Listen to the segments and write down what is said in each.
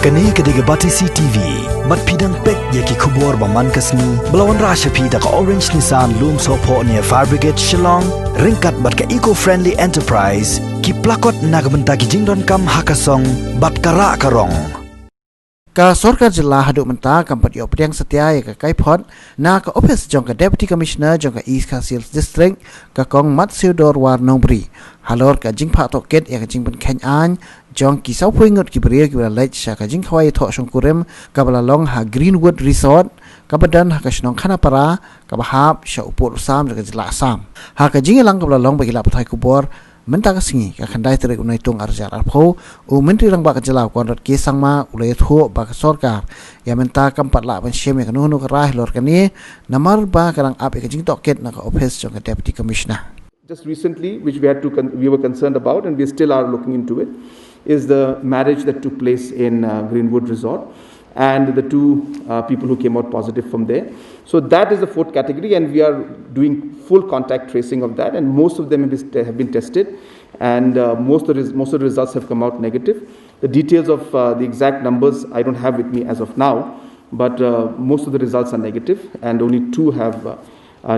Kani kediga Batisi TV, mat pidang pek yaki kubur baman kasni, belawan rasha pida ka Orange Nissan Loom Sopo near Fire Brigade Shillong, ringkat bat ka eco-friendly enterprise, ki plakot nagbenta ki jingdon kam hakasong, bat kara karong. Ka sorkar jela haduk menta kampat yo pedang setia ya ka kaipot na ka office jong ka deputy commissioner jong ka East Kashmir district ka kong mat Theodore war nobri halor ka jing pha toket ya ka jing ben khen an jong ki sau pui ngot ki bria ki bala lech sha ka jing khawai tho shong kurem ka bala long ha Greenwood Resort ka badan ha ka shnong khana para ka bahap sha upur sam ka jela sam ha ka jing lang ka bala long ba ki la pathai kubor menta ka singi ka khandai tere unai tung arjar arpho u menteri lang ba ka jela kon rot ke sangma ulai thu ba ka sorkar ya menta kampat la ban shem ya ka nu ka rah lor ka ni namar ba ka lang ap ka jing toket na ka office jong ka deputy commissioner. Just recently, which we were concerned about, and we still are looking into it, is the marriage that took place in Greenwood Resort, and the two people who came out positive from there. So that is the fourth category, and we are doing full contact tracing of that, and most of them have been tested, and most of the results have come out negative. The details of the exact numbers I don't have with me as of now, but most of the results are negative, and only two have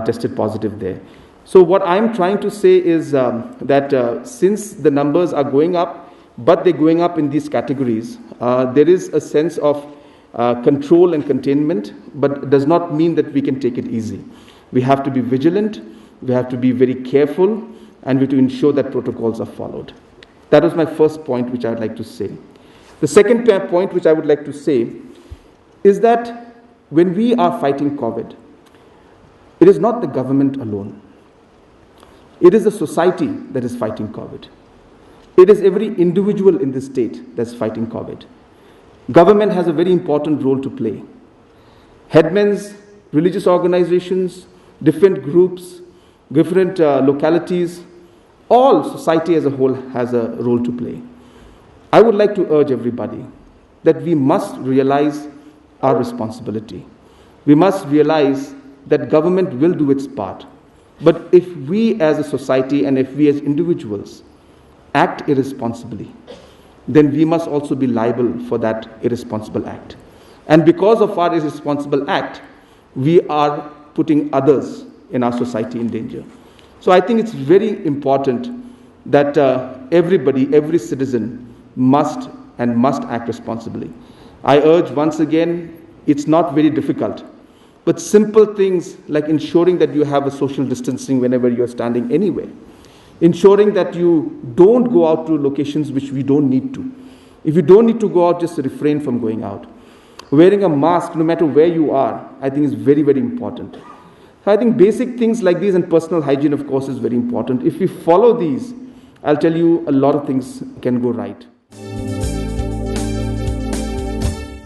tested positive there. So what I'm trying to say is that since the numbers are going up, but they're going up in these categories, there is a sense of control and containment, but it does not mean that we can take it easy. We have to be vigilant, we have to be very careful, and we have to ensure that protocols are followed. That was my first point which I would like to say. The second point which I would like to say is that when we are fighting COVID, it is not the government alone. It is the society that is fighting COVID. It is every individual in this state that's fighting COVID. Government has a very important role to play. Headmen's, religious organizations, different groups, different localities, all society as a whole has a role to play. I would like to urge everybody that we must realize our responsibility. We must realize that government will do its part. But if we as a society and if we as individuals act irresponsibly, then we must also be liable for that irresponsible act. And because of our irresponsible act, we are putting others in our society in danger. So I think it's very important that everybody, every citizen must act responsibly. I urge once again, it's not very difficult. But simple things like ensuring that you have a social distancing whenever you're standing anywhere. Ensuring that you don't go out to locations which we don't need to. If you don't need to go out, just refrain from going out. Wearing a mask, no matter where you are, I think is very, very important. So I think basic things like these and personal hygiene, of course, is very important. If we follow these, I'll tell you a lot of things can go right.